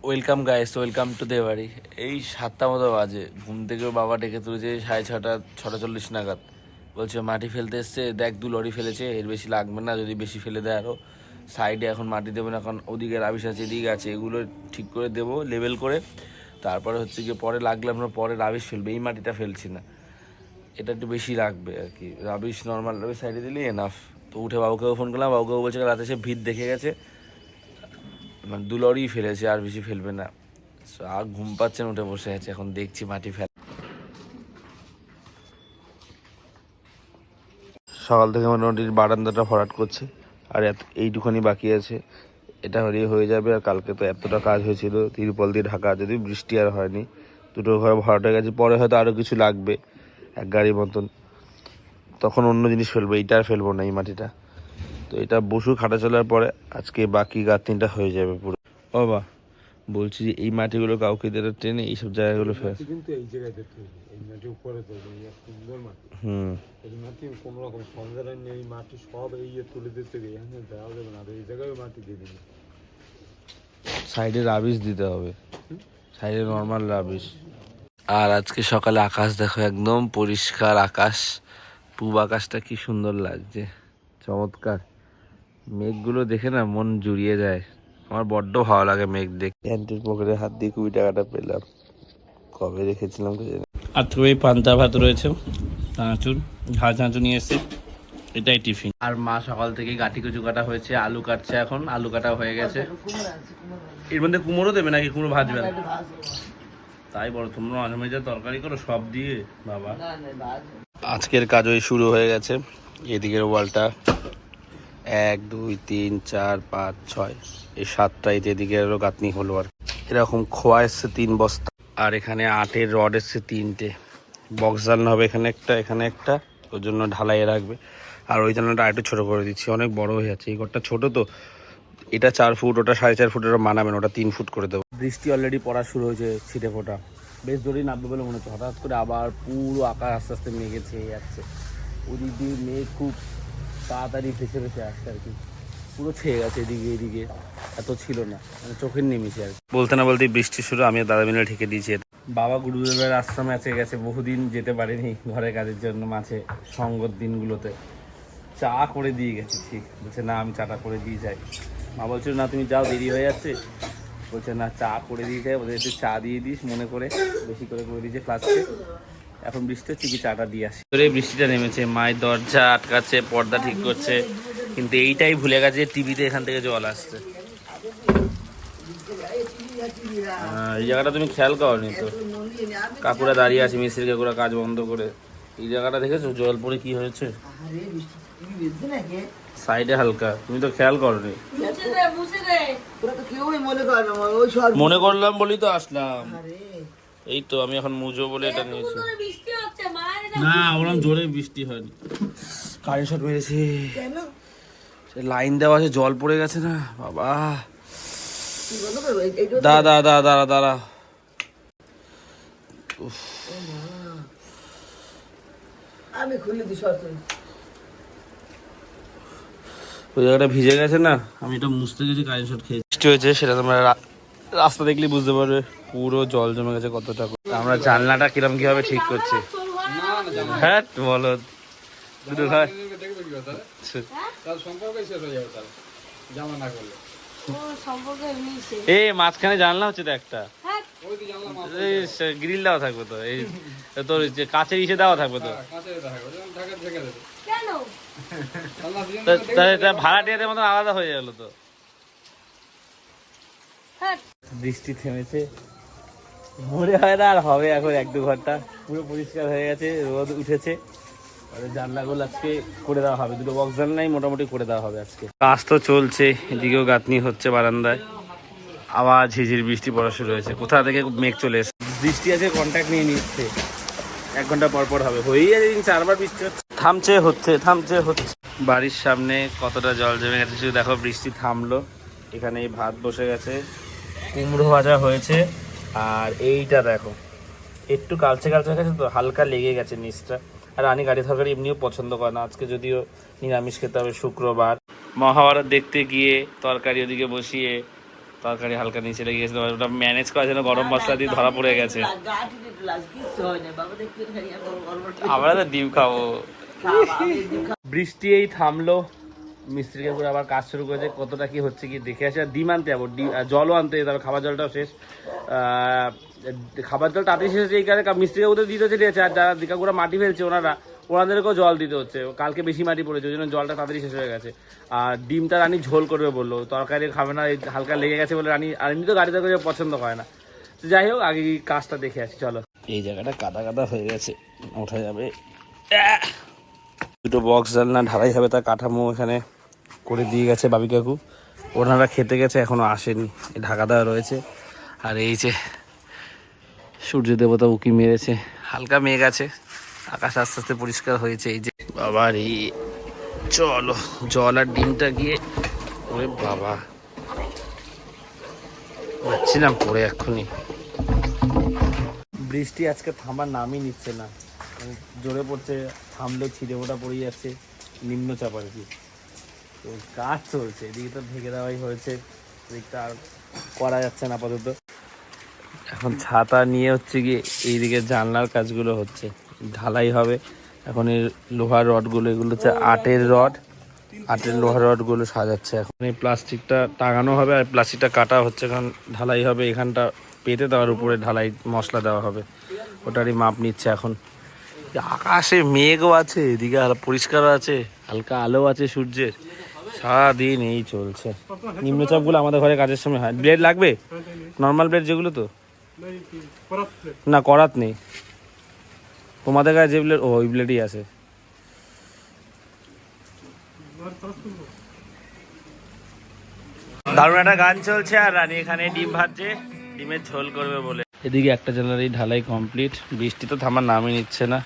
Welcome guys, welcome to দে বাড়ি। এই 7টা মতো বাজে, ঘুম থেকেও বাবা ডেকে তুলেছে 6:30 নাগাদ। বলছে মাটি ফেলতে এসছে, দেখ 2 লরি ফেলেছে, এর বেশি লাগবে না, যদি বেশি ফেলে দেয় আরও। সাইডে এখন মাটি দেবো না, কারণ ওদিকে রাবিশ আছে, এদিকে আছে, এগুলো ঠিক করে দেবো লেভেল করে। তারপরে হচ্ছে গিয়ে পরে লাগলে আমরা পরে রাবিশ ফেলবে, এই মাটিটা ফেলছি না, এটা একটু বেশি লাগবে আর কি। রাবিশ নর্মাল রাবিশ সাইডে দিলেই এনাফ। তো উঠে বাবুকেও ফোন করলাম, বাবুকেও বলছে রাতে সে ভিড় দেখে গেছে, মানে 2 লরি ফেলেছে, আর বেশি ফেলবে না। আর ঘুম পাচ্ছেন, উঠে বসে আছে, এখন দেখছি মাটি ফেল। সকাল থেকে মোটামুটি বারান্দাটা ভরাট করছে, আর এইটুখানি বাকি আছে, এটা হলেই হয়ে যাবে। আর কালকে তো এতটা কাজ হয়েছিল তিরপল দিয়ে ঢাকা, যদি বৃষ্টি আর হয়নি, দুটো ঘর ভরাট হয়ে গেছে। পরে হয়তো আরও কিছু লাগবে, 1 গাড়ির মতন, তখন অন্য জিনিস ফেলবো, এইটা আর ফেলবো না, এই মাটিটা। তো এটা বসু খাটা চলার পরে আজকে বাকি গাঁথনিটা হয়ে যাবে পুরো। বাবা বলছি যে এই মাটিগুলো কাউকে দিয়ে ট্রেনে এইসব জায়গাগুলো কিন্তু এই জায়গায় দেখতে এই মাটি উপরে তো সুন্দর মাটি। এই মাটি কোনো রকম সন্দেহ নেই, এই মাটি সব এই তুলে দিতে গিয়ে এখানে দেওয়া যাবে না, এই জায়গায় মাটি দিয়ে দিবে। সাইডে রাবিশ দিতে হবে, সাইডে নর্মাল রাবিশ। আর আজকে সকালে আকাশ দেখো, একদম পরিষ্কার আকাশ, পূব আকাশটা কি সুন্দর লাগছে, চমৎকার। মেঘগুলো দেখে না মন জুড়িয়ে যায়, আমার বড্ড ভালো লাগে মেঘ দেখে। প্যান্টের পকেটে হাত দিয়ে 20 টাকাটা পেলাম, কবে রেখেছিলাম তো জানি। আর তুমি পান্তা ভাত রয়েছে, চানাচুর, ঝাল চানাচুর নিয়ে এসছে, এটাই টিফিন। আর মা সকাল থেকে গাঠি কুচু কাটা হয়েছে, আলু কাটছে, এখন আলু কাটা হয়ে গেছে। এর মধ্যে কুমড়ো দেবে নাকি কুমড়ো ভাজবে? তাই বলো, তোমরা মাঝে মাঝে তরকারি করো সব দিয়ে বাবা। আজকের কাজ ওই শুরু হয়ে গেছে। এদিকের ওয়ালটা 1 2 3 4 5 6, এই 7টাই এদিকে আরো গাঁথনি হলো। আর এরকম খোয়া এসছে 3 বস্তা, আর এখানে 8-এর রড এসছে 3টে। বক্স জানলা হবে এখানে একটা, এখানে একটা, ওর জন্য ঢালাইয়ে রাখবে। আর ওই জানলাটা একটু ছোটো করে দিচ্ছি, অনেক বড় হয়ে যাচ্ছে, এই ঘরটা ছোটো তো। এটা 4 ফুট, ওটা 4.5 ফুট, ওটা মানাবে না, ওটা 3 ফুট করে দেবো। বৃষ্টি অলরেডি পড়া শুরু হয়েছে, ছিটে ফোটা, বেশ জোরেই নামবে বলে মনে হচ্ছে। হঠাৎ করে আবার পুরো আকাশ আস্তে আস্তে মেঘে ছেয়ে যাচ্ছে, ওদিক দিয়ে মেঘ খুব তাড়াতাড়ি ভেসে ভেসে আসছে আর কি, পুরো ছেয়ে গেছে এদিকে, এদিকে এত ছিল না, মানে চোখের নেমেছে আর কি। বলতে না বলতেই বৃষ্টি শুরু, আমি দাদা মিলে ঠেকে দিয়েছি। বাবা গুরুদেবের আশ্রমে আছে গেছে, বহুদিন যেতে পারেনি ঘরের কাজের জন্য, মাঝে সঙ্গত দিনগুলোতে চা করে দিয়ে গেছে। ঠিক বলছে, না আমি চাটা করে দিয়ে যাই। মা বলছিল না তুমি যাও, দেরি হয়ে যাচ্ছে। বলছে না চা করে দিয়ে যাই, ওদের একটু চা দিয়ে দিস মনে করে, বেশি করে দিয়েছে ফ্লাস্কে। এখন বৃষ্টি হচ্ছে, কি চাটা দিয়ে আসি। বৃষ্টিটা নেমেছে, মায়ের দরজা আটকাচ্ছে, পর্দা ঠিক করছে, কিন্তু এইটাই ভুলে গেছে টিভিতে এখান থেকে জল আসছে। এই জায়গাটা তুমি খেয়াল করনি তো, কাকুরা দাঁড়িয়ে আছে, মিস্ত্রি কাকুরা কাজ বন্ধ করে। এই জায়গাটা দেখেছো জল পড়ে কি হয়েছে, সাইডে হালকা, তুমি তো খেয়াল করনি। মনে করলাম বলি তো আসলাম, এই তো আমি এখন মুজো বলে এটা নিয়েছি। না ওরকম জোরে বৃষ্টি হয়নি, কারেন্ট শর্ট মেরেছে, লাইন দেওয়া আছে, জল পড়ে গেছে না বাবা। দাঁড়া দাঁড়া দাঁড়া দাঁড়া, আমি খুলে দিই, ওই জায়গাটা ভিজে গেছে না, আমি এটা মুছতে গেছি, কারেন্ট শর্ট খেয়ে বৃষ্টি হয়েছে, সেটা তোমরা রাস্তা দেখলে বুঝতে পারবে, পুরো জল জমে গেছে কতটা। আমরা জানলাটা কিরম কিভাবে ঠিক করছি, হ্যাঁ বলো দুটো ভাই। এই মাঝখানে জানলা হচ্ছে তো একটা, গ্রিল দেওয়া থাকবে তো, এই তোর যে কাছের ইসে দেওয়া থাকবে তো, ভাড়াটিয়াদের মতন আলাদা হয়ে গেল তো। বৃষ্টি থেমেছে, মনে হয় না আর হবে, এখন 1-2 ঘন্টা পুরো পরিষ্কার হয়ে গেছে, রোদ উঠেছে। জানলাগুলো আজকে করে দেওয়া হবে, 2টো বক্স জানলাই মোটামুটি করে দেওয়া হবে আজকে। কাজ তো চলছে, এদিকেও গাঁথনি হচ্ছে বারান্দায়, আবার ঝিঝির বৃষ্টি পড়া শুরু হয়েছে, কোথা থেকে মেঘ চলে এসছে। বৃষ্টি আছে, কন্ট্যাক্ট নিয়ে নিচ্ছে, 1 ঘন্টা পর পর হবে, হয়েই যাচ্ছে, 4বার বৃষ্টি হচ্ছে, থামছে হচ্ছে, থামছে হচ্ছে। বাড়ির সামনে কতটা জল জমে গেছে শুধু দেখো, বৃষ্টি থামলো, এখানে এই ভাত বসে গেছে, কুমড়ো ভাজা হয়েছে, আর এইটা দেখো একটু কালচে কালচে হয়ে গেছে তো, হালকা লেগে গেছে নিচটা। আর রানী গাড়ি তরকারি এমনিও পছন্দ করে না, আজকে যদিও নিরামিষ খেতে হবে, শুক্রবার। মহাভারত দেখতে গিয়ে তরকারি ওদিকে বসিয়ে তরকারি হালকা নিচে লেগে গেছে, ওটা ম্যানেজ করার জন্য গরম মশলা দিয়ে ধরা পড়ে গেছে। আমরা তো ডিম খাবো। বৃষ্টি এই থামলো, মিস্ত্রি কাকু আবার কাজ শুরু করেছে, কতটা কি হচ্ছে কি দেখে আসে। আর ডিম আনতে যাবো, জলও আনতে যেতে হবে, খাবার জলটাও শেষ। খাবার জল তাড়াতাড়ি শেষ হচ্ছে এই কারণে মিস্ত্রি কাকুদের দিতে চলে যাচ্ছে, আর যারা কাকুরা মাটি ফেলছে ওনাদেরকেও জল দিতে হচ্ছে, কালকে বেশি মাটি পড়েছে ওই জন্য জলটা তাড়াতাড়ি শেষ হয়ে গেছে। আর ডিমটা রানী ঝোল করবে বললো, তরকারি খাবে না, হালকা লেগে গেছে বলে রানী, আর এমনি তো গাড়িতে করে পছন্দ করে না। তো যাই হোক, আগে কাজটা দেখে আসি চলো। এই জায়গাটা কাদা কাদা হয়ে গেছে, ওঠা যাবে। দুটো বক্স জানলা ঢালাই হবে, তার কাঠামো এখানে করে দিয়ে গেছে বাবি কাকু। ওনারা খেতে গেছে, এখনো আসেনি, ঢাকা দেওয়া রয়েছে। আর এই যে সূর্য দেবতা উকি মেরেছে, হালকা মেঘ আছে, আকাশ আস্তে আস্তে পরিষ্কার হয়েছে। এই যে বাবার এই চলো জল আর ডিমটা গিয়ে, ওরে বাবা যাচ্ছিলাম পরে এক্ষুনি। বৃষ্টি আজকে থামার নামই নিচ্ছে না, জোরে পড়ছে, থামলেও ছিঁড়ে ওটা পড়ে যাচ্ছে, নিম্নচাপ আর কি। তো কাজ চলছে, এদিকে তো ঢেকে দেওয়াই হয়েছে, এদিকটা আর করা যাচ্ছে না আপাতত। এখন ছাতা নিয়ে হচ্ছে গিয়ে এইদিকে জানলার কাজগুলো হচ্ছে, ঢালাই হবে। এখন এই লোহার রডগুলো, এগুলো হচ্ছে আটের লোহার রডগুলো সাজাচ্ছে। এখন এই প্লাস্টিকটা টাঙানো হবে, আর প্লাস্টিকটা কাটা হচ্ছে, কারণ ঢালাই হবে। এখানটা পেতে দেওয়ার উপরে ঢালাই মশলা দেওয়া হবে, ওটারই মাপ নিচ্ছে এখন। আকাশে মেঘও আছে, এদিকে আর পরিষ্কারও আছে, হালকা আলো আছে সূর্যের, সারাদিন এই চলছে। নিম্নচাপগুলো আমাদের ঘরে কাজের সময় হয়। ব্লেড লাগবে, নর্মাল ব্লেড যেগুলো, তো না করাত নেই তোমাদের কাছে যে ব্লেড, ওই ব্লেডই আছে। দারুণ একটা গান চলছে, আর রানী এখানে ডিম ভাজছে, ডিমের ঝোল করবে বলে। এদিকে একটা জানলারই ঢালাই কমপ্লিট, বৃষ্টি তো থামার নামই নিচ্ছে না।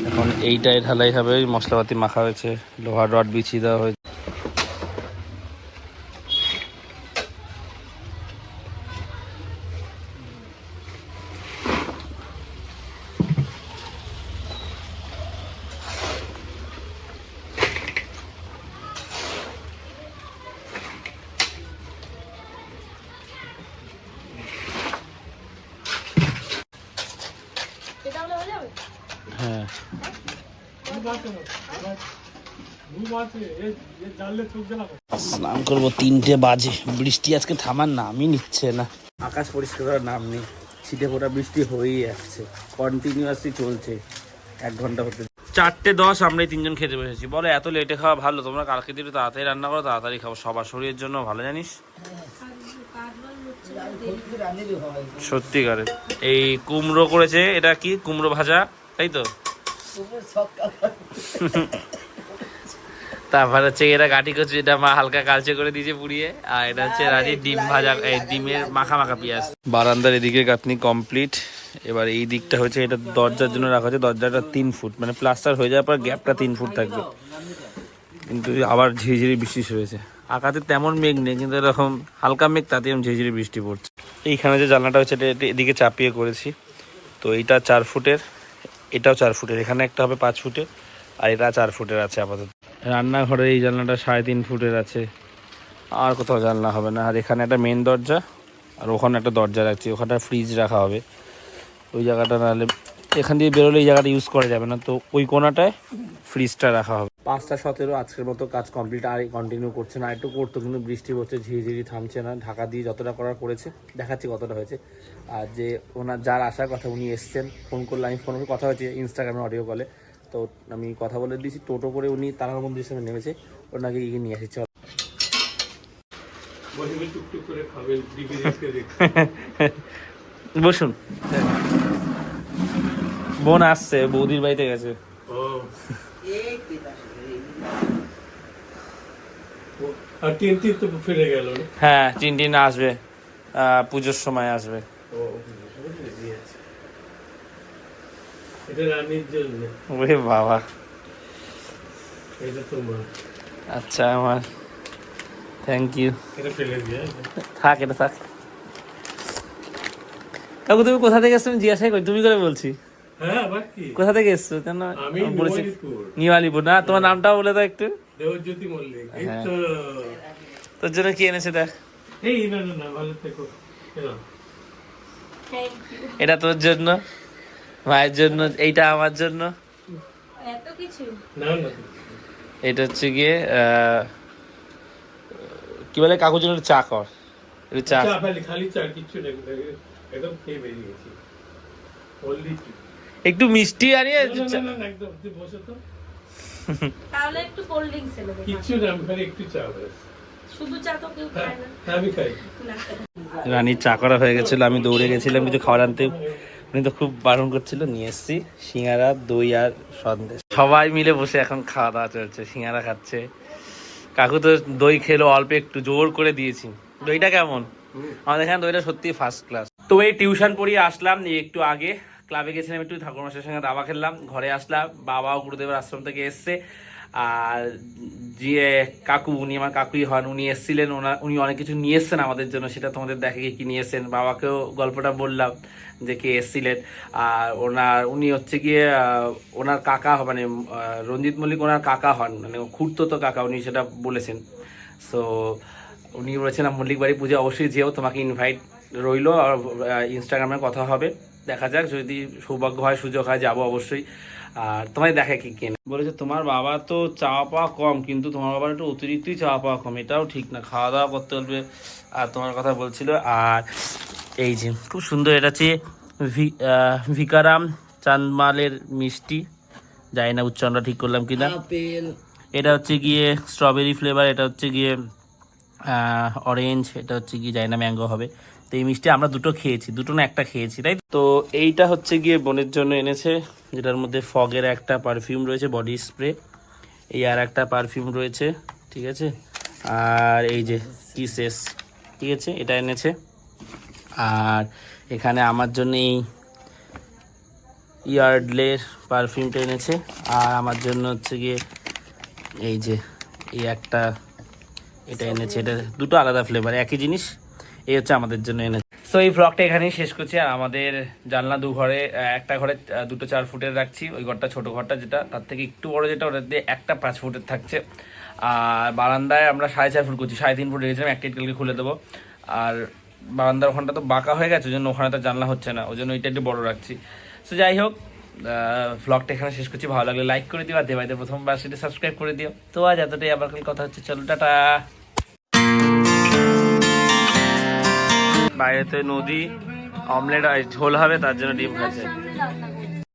এখন এইটাই ঢালাই হবে, মশলাপাতি মাখা হয়েছে, লোহার রড বিছিয়ে দেওয়া হয়েছে। হ্যাঁ স্নান করবো, 3টে বাজে, বৃষ্টি আজকে থামার নামই নিচ্ছে না। আকাশ পরিষ্কার করার নাম নেই, ছিটে ফোটা বৃষ্টি হয়েই যাচ্ছে, কন্টিনিউয়াসলি চলছে, 1 ঘন্টা হতে। 4:10 আমরাই 3জন খেতে বসেছি। বলো এত লেটে খাওয়া ভালো? তোমরা কালকে দিলে তাড়াতাড়ি রান্না করো, তাড়াতাড়ি খাবো, সবার শরীরের জন্য ভালো, জানিস? সত্যিকারে। এই কুমড়ো করেছে, এটা কি কুমড়ো ভাজা, তাই তো? তারপর হচ্ছে এটা গাঠি কচু, এটা মা হালকা কালচে করে দিয়েছে পুড়িয়ে, আর এটা হচ্ছে রাজি ডিম ভাজা, ডিমের মাখা মাখা পেঁয়াজ। বারান্দার এদিকে গাঁথনি কমপ্লিট। এবার এই দিকটা হচ্ছে, এটা দরজার জন্য রাখা হচ্ছে, দরজাটা 3 ফুট, মানে প্লাস্টার হয়ে যাওয়ার পর গ্যাপটা 3 ফুট থাকবে। কিন্তু আবার ঝিরিঝিরি বৃষ্টি হয়েছে, আকাশে তেমন মেঘ নেই, কিন্তু এরকম হালকা মেঘ, তাতে ঝিরিঝিরি বৃষ্টি পড়ছে। এইখানে যে জানলাটা হচ্ছে এটা এদিকে চাপিয়ে করেছি, তো এইটা 4 ফুটের, এটাও 4 ফুটের, এখানে একটা হবে 5 ফুটের, আর এটা 4 ফুটের আছে আপাতত। রান্নাঘরে এই জানলাটা 3.5 ফুটের আছে, আর কোথাও জানলা হবে না। আর এখানে একটা মেন দরজা, আর ওখানে একটা দরজা রাখছি, ওখানটা ফ্রিজ রাখা হবে। ওই জায়গাটা নাহলে এখান দিয়ে বেরোলে এই জায়গাটা ইউজ করা যাবে না, তো ওই কোনাটায় ফ্রিজটা রাখা হবে। 5:17 আজকের মতো কাজ কমপ্লিট, আর কন্টিনিউ করছে না, একটু করতো কিন্তু বৃষ্টি হচ্ছে, ঝিরিঝিরি থামছে না। ঢাকা দিয়ে যতটা করার করেছে, দেখাচ্ছি কতটা হয়েছে। আর যে ওনার যার আসার কথা, উনি এসছেন, ফোন করলে, আমি ফোন করে কথা হয়েছে ইনস্টাগ্রামে অডিও কলে, তো আমি কথা বলে দিয়েছি। টোটো করে উনি তারার মন্দিরের সামনে নেমেছে, ওনাকে গিয়ে নিয়ে আসি। চল বসুন, বোন আসছে, বৌদির বাড়িতে গেছে। হ্যাঁ, টিনটিন আসবে, পুজোর সময় আসবে। ওরে বাবা, আচ্ছা, আমার থ্যাংক ইউ। থাক, এটা থাক। কাকু তুমি কোথা থেকে এসছো জিজ্ঞাসা করি, তুমি করে বলছি। কোথা থেকে এসছো? কেন বলেছি নিউ আলিপুর। না, তোমার নামটাও বলে দাও একটু। দেবজ্যোতি মল্লিক। তোর জন্য কি এনেছে দেখ। এই না না না ভালো থেকো এরকম। Thank you. এটা তোর জন্য, মায়ের জন্য, এইটা আমার জন্য, এত কিছু। না না এটা হচ্ছে গিয়ে কি বলে কাকুর জন্য একটু চা কর, একটু চা। চা খালি খালি চা কিচ্ছু নেই, একদম খেয়ে বেরিয়ে গেছি অনলি টু। একটু মিষ্টি আনিয়ে না না না না, একদম তুই বসে তো, তাহলে একটু কোল্ড ড্রিঙ্কস এনে দেবো। কিচ্ছু না, আমি খালি একটু চা ব্যাস। শুধু চা তো কেউ খায় না। হ্যাঁ আমি খাই। না। রানীর চা করা হয়ে গেছিল, আমি দৌড়ে গেছিলাম কিছু খাবার আনতে, উনি তো খুব বারণ করছিল, নিয়ে এসেছি সিঙ্গারা, দই আর সন্দেশ। সবাই মিলে বসে এখন খাওয়া দাওয়া চলছে, সিঙ্গারা খাচ্ছে, কাকু তো দই খেলো অল্প একটু, জোর করে দিয়েছি। দইটা কেমন? আমাদের এখানে দইটা সত্যি ফার্স্ট ক্লাস। তো এই টিউশন পড়িয়ে আসলাম, এই একটু আগে ক্লাবে গেছিলাম, একটু ঠাকুরমশাইয়ের সঙ্গে দাবা খেললাম, ঘরে আসলাম, বাবাও গুরুদেবের আশ্রম থেকে এসছে, আর যে কাকু, উনি আমার কাকুই হন, উনি এসেছিলেন, উনি অনেক কিছু নিয়ে এসছেন আমাদের জন্য, সেটা তোমাদের দেখে কি নিয়ে এসছেন। বাবাকেও গল্পটা বললাম যে কে এসেছিলেন, আর উনি হচ্ছে গিয়ে ওনার কাকা, মানে রঞ্জিত মল্লিক ওনার কাকা হন, মানে খুড়তো কাকা, উনি সেটা বলেছেন। সো উনি বলেছেন মল্লিক বাড়ি পুজো অবশ্যই যেও, তোমাকে ইনভাইট রইলো, আর ইনস্টাগ্রামে কথা হবে, দেখা যাক যদি সৌভাগ্য হয়, সুযোগ হয়, যাবো অবশ্যই। আর তোমায় দেখে কি কেন বলেছে, তোমার বাবা তো চাওয়া পাওয়া কম, কিন্তু তোমার বাবার একটু অতিরিক্তই চাওয়া পাওয়া কম, এটাও ঠিক না, খাওয়া দাওয়া করতে বলবে। আর তোমার কথা বলছিল। আর এই যে খুব সুন্দর, এটা হচ্ছে ভিকারাম চান্দমালের মিষ্টি, জানি না উচ্চারণটা ঠিক করলাম কিনা। এটা হচ্ছে গিয়ে স্ট্রবেরি ফ্লেভার, এটা হচ্ছে গিয়ে অরেঞ্জ, এটা হচ্ছে গিয়ে জানি না ম্যাঙ্গো হবে। তো এই মিষ্টি আমরা দুটো খেয়েছি, দুটো না একটা খেয়েছি, তাই তো। এইটা হচ্ছে গিয়ে বোনের জন্য এনেছে, যেটার মধ্যে ফগের একটা পারফিউম রয়েছে, বডি স্প্রে, এই আর একটা পারফিউম রয়েছে, ঠিক আছে। আর এই যে কিসেস, ঠিক আছে, এটা এনেছে। আর এখানে আমার জন্য এই ইয়ার্ডলের পারফিউমটা এনেছে, আর আমার জন্য হচ্ছে গিয়ে এই যে এই একটা, এটা এনেছে, এটা দুটো আলাদা ফ্লেভার, একই জিনিস, এই হচ্ছে আমাদের জন্য এনেছে। সো এই ব্লগটা এখানেই শেষ করছি। আর আমাদের জানলা দু ঘরে, একটা ঘরে দুটো 4 ফুটের রাখছি, ওই ঘরটা ছোট ঘরটা যেটা, তার থেকে একটু বড় যেটা, ওটার দিয়ে একটা 5 ফুটের থাকছে। আর বারান্দায় আমরা 4.5 ফুট করছি, 3.5 ফুট রেখেছিলাম, একটা ইটকালকে খুলে দেবো। আর বারান্দার ওখানটা তো বাঁকা হয়ে গেছে, ওই জন্য ওখানে তো জানলা হচ্ছে না, ওই জন্য ওইটা একটু বড় রাখছি। সো যাই হোক, ভ্লগটা এখানে শেষ করছি, ভালো লাগলে লাইক করে দিও, আর দেবাইতে প্রথমবার সেটা সাবস্ক্রাইব করে দিও। তো আজ এতটাই, আবার কাল কথা হচ্ছে, চলো টাটা। বাইরেতে নদী, অমলেট ঝোল হবে, তার জন্য ডিম খাচ্ছে।